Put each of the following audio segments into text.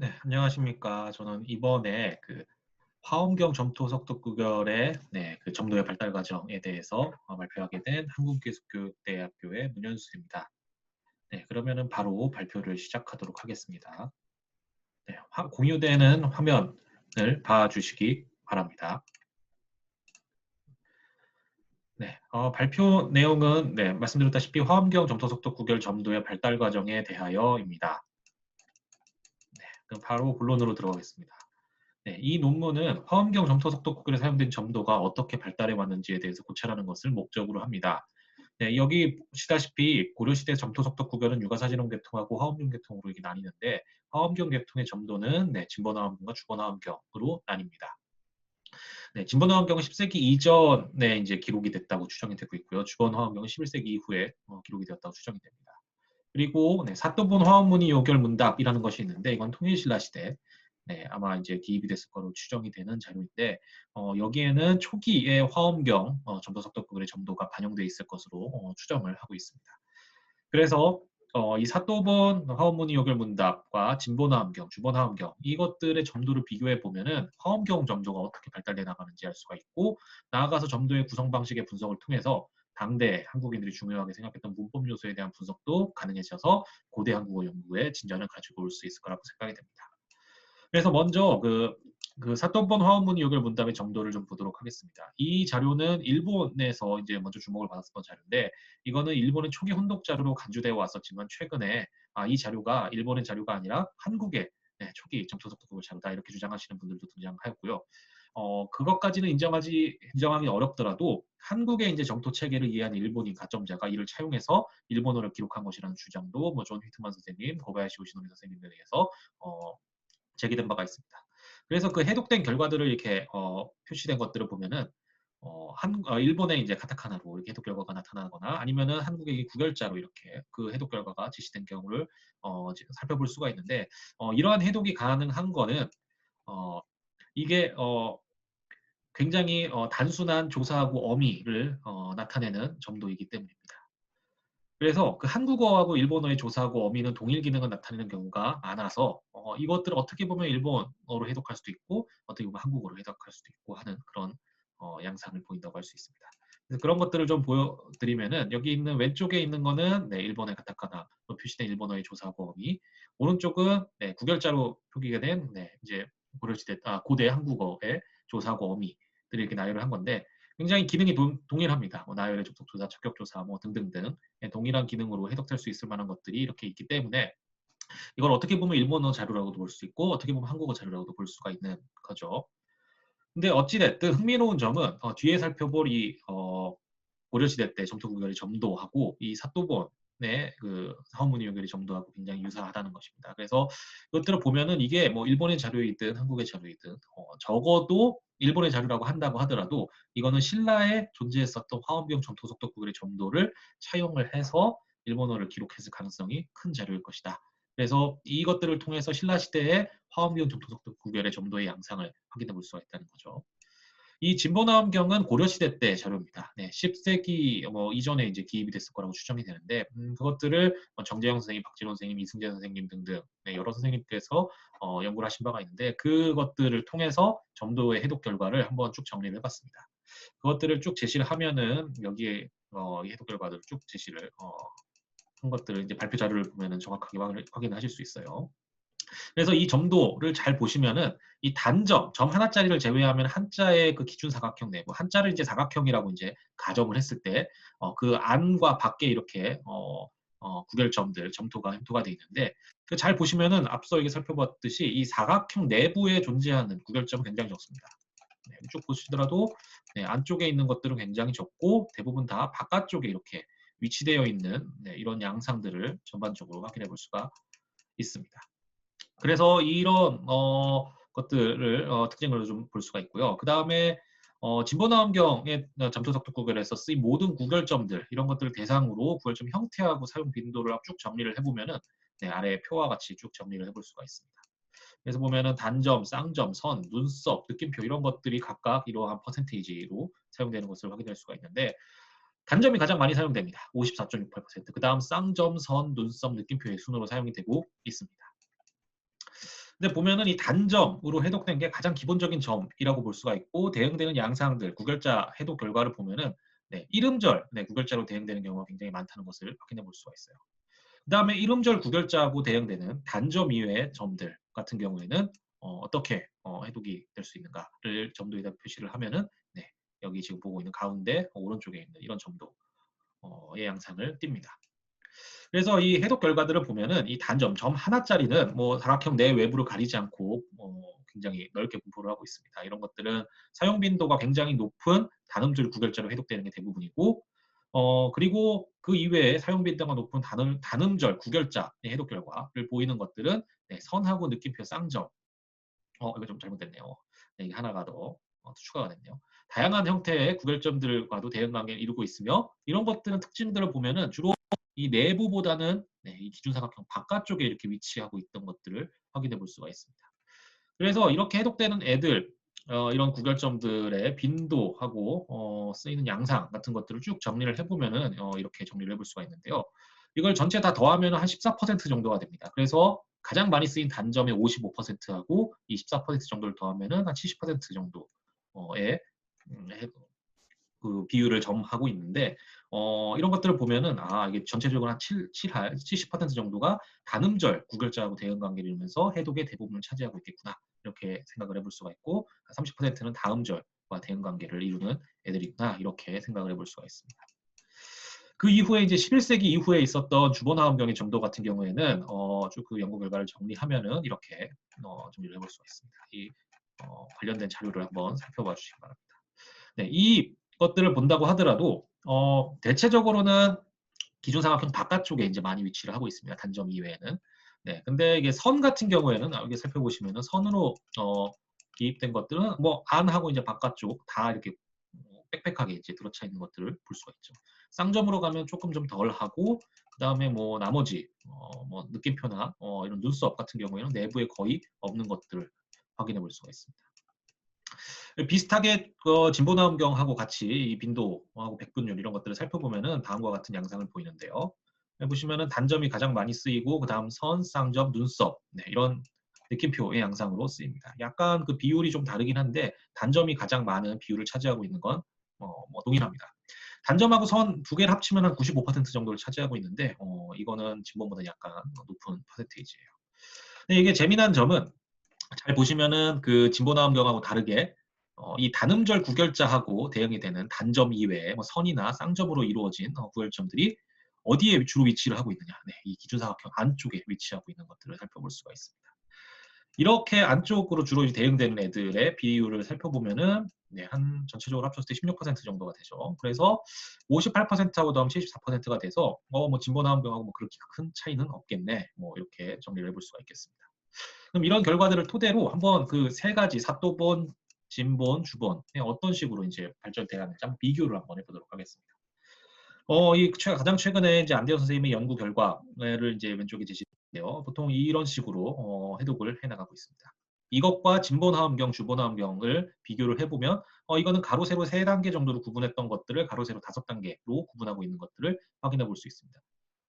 네, 안녕하십니까. 저는 이번에 화엄경 점토 속도 구별의 그 점도의 발달 과정에 대해서 발표하게 된 한국기술교육대학교의 문현수입니다. 네, 그러면은 바로 발표를 시작하도록 하겠습니다. 네, 공유되는 화면을 봐주시기 바랍니다. 네, 발표 내용은 말씀드렸다시피 화엄경 점토 속도 구별 점도의 발달 과정에 대하여입니다. 네, 그럼 바로 본론으로 들어가겠습니다. 네, 이 논문은 화엄경 점토 속도 구별에 사용된 점도가 어떻게 발달해 왔는지에 대해서 고찰하는 것을 목적으로 합니다. 네, 여기 보시다시피 고려시대 점토 속도 구별은 유가사진원 계통하고 화엄경 계통으로 이렇게 나뉘는데 화엄경 계통의 점도는 진번화엄경과 주번화엄경으로 나뉩니다. 네, 진번화엄경은 10세기 이전에 이제 기록이 됐다고 추정이 되고 있고요. 주번화엄경은 11세기 이후에 기록이 되었다고 추정이 됩니다. 그리고 사또본 화엄문이 요결문답이라는 것이 있는데 이건 통일신라 시대 아마 이제 기입이 됐을 거로 추정이 되는 자료인데 여기에는 초기의 화엄경 점도석도구글의 점도가 반영돼 있을 것으로 추정을 하고 있습니다. 그래서 이 사또본 화엄문이 요결문답과 진본화엄경, 주본화엄경 이것들의 점도를 비교해 보면은 화엄경 점도가 어떻게 발달돼 나가는지 알 수가 있고 나아가서 점도의 구성 방식의 분석을 통해서 당대 한국인들이 중요하게 생각했던 문법 요소에 대한 분석도 가능해져서 고대 한국어 연구에 진전을 가지고 올 수 있을 거라고 생각이 됩니다. 그래서 먼저 사또본 화엄문이 요결 문답의 정도를 좀 보도록 하겠습니다. 이 자료는 일본에서 이제 먼저 주목을 받았던 자료인데 이거는 일본의 초기 혼독 자료로 간주되어 왔었지만 최근에 이 자료가 일본의 자료가 아니라 한국의 초기 점토속도 자료다 이렇게 주장하시는 분들도 등장하였고요. 그것까지는 인정하기 어렵더라도 한국의 이제 정토 체계를 이해한 일본인 가점자가 이를 차용해서 일본어를 기록한 것이라는 주장도 존 휘트만 선생님, 고바야시 요시노리 선생님에 의해서 제기된 바가 있습니다. 그래서 그 해독된 결과들을 이렇게 표시된 것들을 보면은 일본의 이제 카타카나로 이렇게 해독 결과가 나타나거나 아니면은 한국의 구결자로 이렇게 그 해독 결과가 제시된 경우를 살펴볼 수가 있는데 이러한 해독이 가능한 거는 어, 이게 굉장히 단순한 조사하고 어미를 나타내는 점도이기 때문입니다. 그래서 그 한국어하고 일본어의 조사하고 어미는 동일 기능을 나타내는 경우가 많아서 이것들을 어떻게 보면 일본어로 해독할 수도 있고 어떻게 보면 한국어로 해독할 수도 있고 하는 그런 양상을 보인다고 할 수 있습니다. 그래서 그런 것들을 좀 보여드리면은 여기 있는 왼쪽에 있는 거는 일본의 가타카나로 표시된 일본어의 조사하고 어미, 오른쪽은 구결자로 표기가 된 이제 고대 한국어의 조사하고 어미들이 이렇게 나열을 한 건데 굉장히 기능이 동일합니다. 나열의 접속 조사, 적격 조사 뭐 등등등 동일한 기능으로 해독될 수 있을 만한 것들이 이렇게 있기 때문에 이걸 어떻게 보면 일본어 자료라고도 볼 수 있고 어떻게 보면 한국어 자료라고도 볼 수가 있는 거죠. 근데 어찌됐든 흥미로운 점은 뒤에 살펴볼 이 고려시대 때 점토구결의 점도하고 이 사또본의 그 사원문의 연결의 점도하고 굉장히 유사하다는 것입니다. 그래서 이것들을 보면은 이게 뭐 일본의 자료이든 한국의 자료이든 적어도 일본의 자료라고 한다고 하더라도 이거는 신라에 존재했었던 화엄경 점토속도구결의 점도를 차용을 해서 일본어를 기록했을 가능성이 큰 자료일 것이다. 그래서 이것들을 통해서 신라 시대의 화엄경 점토속도구결의 점도의 양상을 확인해 볼 수가 있다는 거죠. 이 진보나엄경은 고려시대 때 자료입니다. 10세기 뭐 이전에 이제 기입이 됐을 거라고 추정이 되는데 그것들을 정재영 선생님, 박진원 선생님, 이승재 선생님 등등 여러 선생님께서 연구를 하신 바가 있는데 그것들을 통해서 점도의 해독 결과를 한번 쭉 정리를 해봤습니다. 그것들을 쭉 제시를 하면은 여기에 이 해독 결과들을 쭉 제시를 한 것들을 이제 발표 자료를 보면은 정확하게 확인하실 수 있어요. 그래서 이 점도를 잘 보시면은 이 단점, 점 하나짜리를 제외하면 한자의 그 기준 사각형 내부, 한자를 이제 사각형이라고 이제 가정을 했을 때, 그 안과 밖에 이렇게, 구별점들, 점토가 형토가 되어 있는데, 그 잘 보시면은 앞서 이게 살펴봤듯이 이 사각형 내부에 존재하는 구별점은 굉장히 적습니다. 쭉 보시더라도 안쪽에 있는 것들은 굉장히 적고 대부분 다 바깥쪽에 이렇게 위치되어 있는 이런 양상들을 전반적으로 확인해 볼 수가 있습니다. 그래서 이런 것들을 특징으로 좀 볼 수가 있고요. 그 다음에 진보나엄경의 점토석도 구별에서 쓰인 모든 구별점들 이런 것들을 대상으로 구별점 형태하고 사용 빈도를 쭉 정리를 해보면은 아래 표와 같이 쭉 정리를 해볼 수가 있습니다. 그래서 보면은 단점, 쌍점, 선, 눈썹, 느낌표 이런 것들이 각각 이러한 퍼센테이지로 사용되는 것을 확인할 수가 있는데 단점이 가장 많이 사용됩니다. 54.68%. 그 다음 쌍점, 선, 눈썹, 느낌표의 순으로 사용이 되고 있습니다. 근데 보면은 이 단점으로 해독된 게 가장 기본적인 점이라고 볼 수가 있고 대응되는 양상들, 구결자 해독 결과를 보면은 네, 이름절 구결자로 대응되는 경우가 굉장히 많다는 것을 확인해 볼 수가 있어요. 그다음에 이름절 구결자하고 대응되는 단점 이외의 점들 같은 경우에는 떻게 해독이 될 수 있는가를 점도에다 표시를 하면은 네, 여기 지금 보고 있는 가운데 오른쪽에 있는 이런 점도의 양상을 띱니다. 그래서 이 해독 결과들을 보면은 이 단점, 점 하나짜리는 뭐 사각형 내 외부를 가리지 않고 굉장히 넓게 분포를 하고 있습니다. 이런 것들은 사용 빈도가 굉장히 높은 단음절 구결자로 해독되는 게 대부분이고 그리고 그 이외에 사용 빈도가 높은 단음절 구결자의 해독 결과를 보이는 것들은 네, 선하고 느낌표 쌍점. 이거 좀 잘못됐네요. 네, 이게 하나가 더 추가가 됐네요. 다양한 형태의 구별점들과도 대응 관계를 이루고 있으며 이런 것들은 특징들을 보면은 주로 이 내부보다는 네, 이 기준사각형 바깥쪽에 이렇게 위치하고 있던 것들을 확인해 볼 수가 있습니다. 그래서 이렇게 해독되는 애들 이런 구별점들의 빈도하고 쓰이는 양상 같은 것들을 쭉 정리를 해보면은 이렇게 정리를 해볼 수가 있는데요. 이걸 전체 다 더하면 한 14% 정도가 됩니다. 그래서 가장 많이 쓰인 단점의 55%하고 이 14% 정도를 더하면은 한 70% 정도의 그 비율을 점하고 있는데 이런 것들을 보면은 이게 전체적으로 한 70% 정도가 단음절 구결자하고 대응 관계를 이루면서 해독의 대부분을 차지하고 있겠구나 이렇게 생각을 해볼 수가 있고 30%는 다음절과 대응 관계를 이루는 애들이구나 이렇게 생각을 해볼 수가 있습니다. 그 이후에 이제 11세기 이후에 있었던 주보나음경의 점도 같은 경우에는 쭉 그 연구 결과를 정리하면은 이렇게 정리를 해볼 수가 있습니다. 이 관련된 자료를 한번 살펴봐 주시기 바랍니다. 네, 이 것들을 본다고 하더라도 대체적으로는 기준사각형 바깥쪽에 이제 많이 위치를 하고 있습니다. 단점 이외에는. 네, 근데 이게 선 같은 경우에는 여기 살펴보시면은 선으로 기입된 것들은 뭐 안하고 이제 바깥쪽 다 이렇게 빽빽하게 이제 들어차 있는 것들을 볼 수가 있죠. 쌍점으로 가면 조금 좀 덜하고 그다음에 뭐 나머지 뭐 느낌표나 이런 눈썹 같은 경우에는 내부에 거의 없는 것들을 확인해 볼 수가 있습니다. 비슷하게 진보나음경하고 같이 이 빈도하고 백분율 이런 것들을 살펴보면은 다음과 같은 양상을 보이는데요. 보시면은 단점이 가장 많이 쓰이고 그다음 선, 쌍점, 눈썹 네, 이런 느낌표의 양상으로 쓰입니다. 약간 그 비율이 좀 다르긴 한데 단점이 가장 많은 비율을 차지하고 있는 건 뭐 동일합니다. 단점하고 선 두 개를 합치면 한 95% 정도를 차지하고 있는데 이거는 진보보다 약간 높은 퍼센테이지예요. 근데 이게 재미난 점은 잘 보시면은 그 진보나음경하고 다르게 이 단음절 구결자하고 대응이 되는 단점 이외에 뭐 선이나 쌍점으로 이루어진 구결점들이 어디에 주로 위치를 하고 있느냐. 네, 이 기준사각형 안쪽에 위치하고 있는 것들을 살펴볼 수가 있습니다. 이렇게 안쪽으로 주로 대응되는 애들의 비율을 살펴보면은 네, 한 전체적으로 합쳤을 때 16% 정도가 되죠. 그래서 58%하고 더하면 74%가 돼서 뭐 진보나음경하고 뭐 그렇게 큰 차이는 없겠네. 뭐 이렇게 정리를 해볼 수가 있겠습니다. 그럼 이런 결과들을 토대로 한번 그 세 가지 사또본, 진본, 주본 어떤 식으로 이제 발전돼 가는지 한번 비교를 한번 해보도록 하겠습니다. 이 가장 최근에 이제 안대현 선생님의 연구 결과를 이제 왼쪽에 제시인데요. 보통 이런 식으로 해독을 해나가고 있습니다. 이것과 진본화음경, 주본화음경을 비교를 해보면 이거는 가로 세로 3단계 정도로 구분했던 것들을 가로 세로 5단계로 구분하고 있는 것들을 확인해 볼 수 있습니다.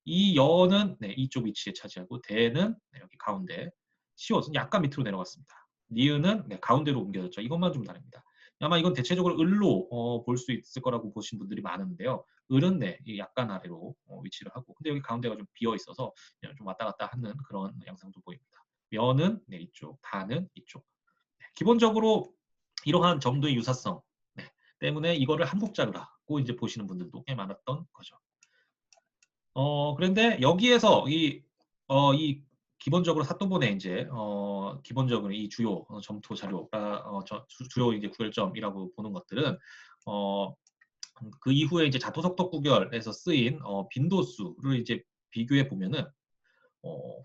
이 여는 네, 이쪽 위치에 차지하고 대는 네, 여기 가운데 시옷은 약간 밑으로 내려갔습니다. 니은은 네, 가운데로 옮겨졌죠. 이것만 좀 다릅니다. 아마 이건 대체적으로 을로 볼 수 있을 거라고 보신 분들이 많은데요. 을은 네, 약간 아래로 위치를 하고 근데 여기 가운데가 좀 비어 있어서 좀 왔다 갔다 하는 그런 양상도 보입니다. 면은 네, 이쪽, 다는 이쪽. 네, 기본적으로 이러한 점도의 유사성 네, 때문에 이거를 한국자료라고 이제 보시는 분들도 꽤 많았던 거죠. 그런데 여기에서 이 기본적으로 사또본에 이제 기본적으로 이 주요 점토 자료가 주요 이제 구별점이라고 보는 것들은 그 이후에 이제 자토석독 구결에서 쓰인 빈도수를 이제 비교해 보면은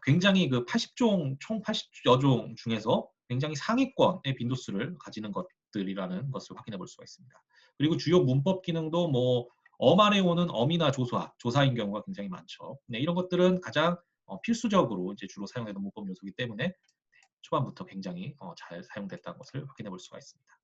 굉장히 그 80종 총 80여 종 중에서 굉장히 상위권의 빈도수를 가지는 것들이라는 것을 확인해 볼 수가 있습니다. 그리고 주요 문법 기능도 뭐 어말에 오는 어미나 조사인 경우가 굉장히 많죠. 네, 이런 것들은 가장 필수적으로 이제 주로 사용되는 문법 요소이기 때문에 초반부터 굉장히 잘 사용됐다는 것을 확인해 볼 수가 있습니다.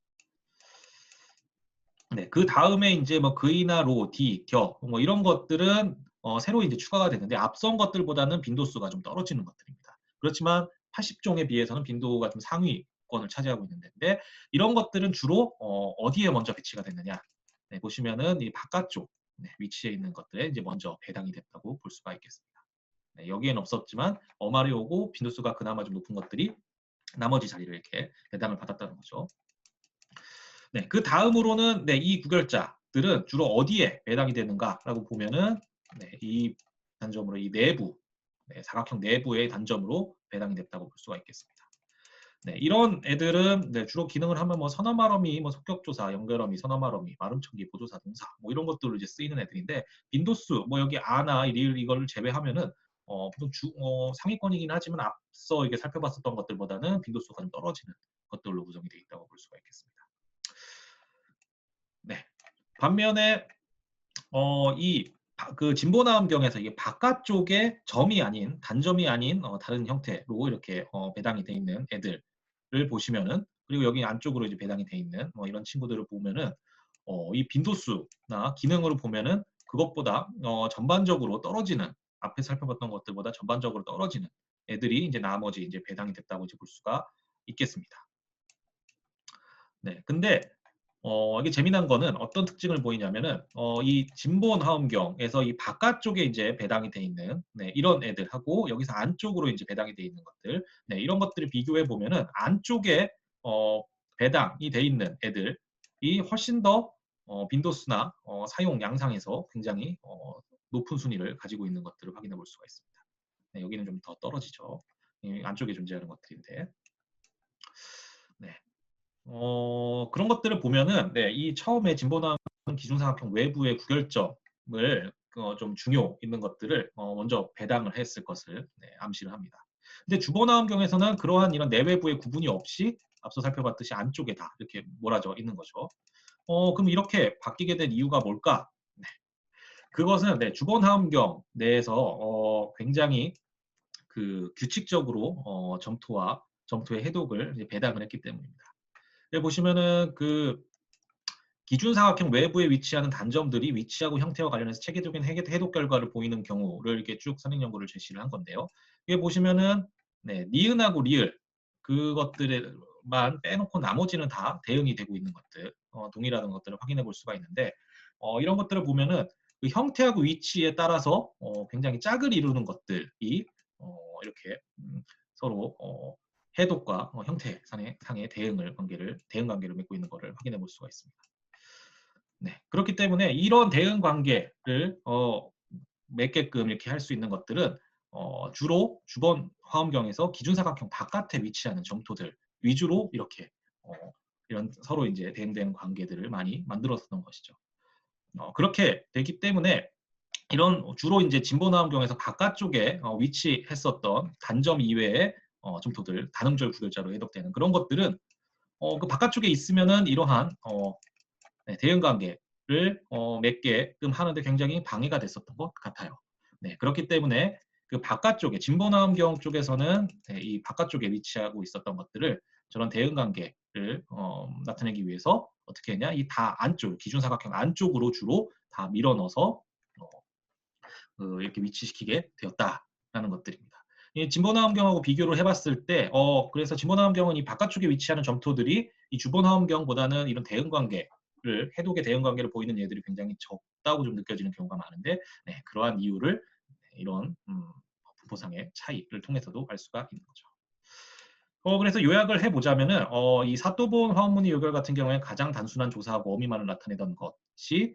네, 그 다음에 이제 뭐 그이나 로, 디, 겨, 뭐 이런 것들은 새로 이제 추가가 되는데 앞선 것들보다는 빈도수가 좀 떨어지는 것들입니다. 그렇지만 80종에 비해서는 빈도가 좀 상위권을 차지하고 있는데 이런 것들은 주로 어디에 먼저 배치가 됐느냐? 네, 보시면은 이 바깥쪽 위치에 있는 것들에 이제 먼저 배당이 됐다고 볼 수가 있겠습니다. 네, 여기엔 없었지만 어마리오고 빈도수가 그나마 좀 높은 것들이 나머지 자리를 이렇게 배당을 받았다는 거죠. 네, 그 다음으로는 이 구결자들은 주로 어디에 배당이 되는가라고 보면은 이 단점으로 이 내부, 사각형 내부의 단점으로 배당이 됐다고 볼 수가 있겠습니다. 이런 애들은 주로 기능을 하면 뭐 선어말어미, 뭐 속격조사, 연결어미, 선어말어미, 말음청기, 보조사, 동사 뭐 이런 것들로 이제 쓰이는 애들인데 빈도수 뭐 여기 아나 리을 이걸 제외하면은 보통 상위권이긴 하지만 앞서 이게 살펴봤었던 것들보다는 빈도수가 좀 떨어지는 것들로 구성이 되어 있다고 볼 수가 있겠습니다. 네. 반면에 그 진보나음경에서 이게 바깥쪽에 점이 아닌 단점이 아닌 다른 형태로 이렇게 배당이 돼 있는 애들을 보시면은 그리고 여기 안쪽으로 이제 배당이 돼 있는 뭐 이런 친구들을 보면은 이 빈도수나 기능으로 보면은 그것보다 전반적으로 떨어지는 앞에 살펴봤던 것들보다 전반적으로 떨어지는 애들이 이제 나머지 이제 배당이 됐다고 이제 볼 수가 있겠습니다. 네, 근데 이게 재미난 거는 어떤 특징을 보이냐면은 이 진본 화엄경에서 이 바깥쪽에 이제 배당이 돼 있는 이런 애들하고 여기서 안쪽으로 이제 배당이 돼 있는 것들 이런 것들을 비교해 보면은 안쪽에 배당이 돼 있는 애들이 훨씬 더 빈도수나 사용 양상에서 굉장히 높은 순위를 가지고 있는 것들을 확인해 볼 수가 있습니다. 여기는 좀 더 떨어지죠. 안쪽에 존재하는 것들인데. 네. 그런 것들을 보면은 이 처음에 진보나움 기준사각형 외부의 구결점을 좀 중요 있는 것들을 먼저 배당을 했을 것을 암시를 합니다. 근데 주보나움경에서는 그러한 이런 내외부의 구분이 없이 앞서 살펴봤듯이 안쪽에 다 이렇게 몰아져 있는 거죠. 그럼 이렇게 바뀌게 된 이유가 뭘까? 그것은 주본하음경 내에서 굉장히 그 규칙적으로 점토의 해독을 배당을 했기 때문입니다. 여기 보시면은 그 기준사각형 외부에 위치하는 단점들이 위치하고 형태와 관련해서 체계적인 해독 결과를 보이는 경우를 이렇게 쭉 선행 연구를 제시를 한 건데요. 여기 보시면은 니은하고 리을 그것들만 빼놓고 나머지는 다 대응이 되고 있는 것들, 동일하다는 것들을 확인해 볼 수가 있는데 이런 것들을 보면은 그 형태하고 위치에 따라서 굉장히 짝을 이루는 것들이 이렇게 서로 해독과 형태상의 대응 관계를 맺고 있는 것을 확인해 볼 수가 있습니다. 네, 그렇기 때문에 이런 대응 관계를 맺게끔 이렇게 할 수 있는 것들은 주로 주번 화엄경에서 기준사각형 바깥에 위치하는 점토들 위주로 이렇게 이런 서로 이제 대응되는 관계들을 많이 만들었던 것이죠. 그렇게 되기 때문에 이런 주로 이제 진보나음경에서 바깥쪽에 위치했었던 단점 이외의 점토들 단음절 구별자로 해독되는 그런 것들은 그 바깥쪽에 있으면은 이러한 대응 관계를 맺게끔 하는데 굉장히 방해가 됐었던 것 같아요. 그렇기 때문에 그 바깥쪽에 진보나음경 쪽에서는 이 바깥쪽에 위치하고 있었던 것들을 저런 대응 관계를 나타내기 위해서 어떻게 했냐? 이 다 안쪽 기준사각형 안쪽으로 주로 다 밀어 넣어서 이렇게 위치시키게 되었다라는 것들입니다. 이 진보나음경하고 비교를 해봤을 때, 그래서 진보나음경은 이 바깥쪽에 위치하는 점토들이 이 주보나음경보다는 이런 대응관계를 해독의 대응관계를 보이는 얘들이 굉장히 적다고 좀 느껴지는 경우가 많은데, 그러한 이유를 이런 분포상의 차이를 통해서도 알 수가 있는 거죠. 그래서 요약을 해보자면은 이 사또본 화원무늬 요결 같은 경우에 가장 단순한 조사하고 어미만을 나타내던 것이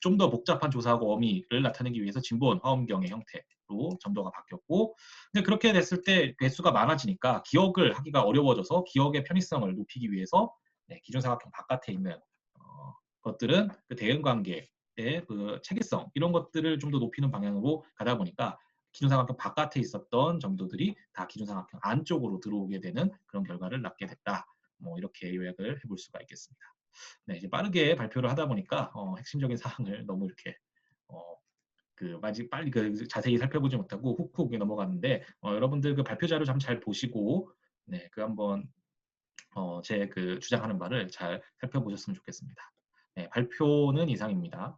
좀 더 복잡한 조사하고 어미를 나타내기 위해서 진본 화엄경의 형태로 점도가 바뀌었고 근데 그렇게 됐을 때 배수가 많아지니까 기억을 하기가 어려워져서 기억의 편의성을 높이기 위해서 기존사각형 바깥에 있는 것들은 그 대응관계의 그 체계성 이런 것들을 좀 더 높이는 방향으로 가다 보니까 기존사각형 바깥에 있었던 점도들이 다 기존사각형 안쪽으로 들어오게 되는 그런 결과를 낳게 됐다. 뭐 이렇게 요약을 해볼 수가 있겠습니다. 이제 빠르게 발표를 하다 보니까 핵심적인 사항을 너무 이렇게 빨리 자세히 살펴보지 못하고 훅훅 넘어갔는데 여러분들 그 발표 자료 좀 잘 보시고 그 한번 제 그 주장하는 바를 잘 살펴보셨으면 좋겠습니다. 발표는 이상입니다.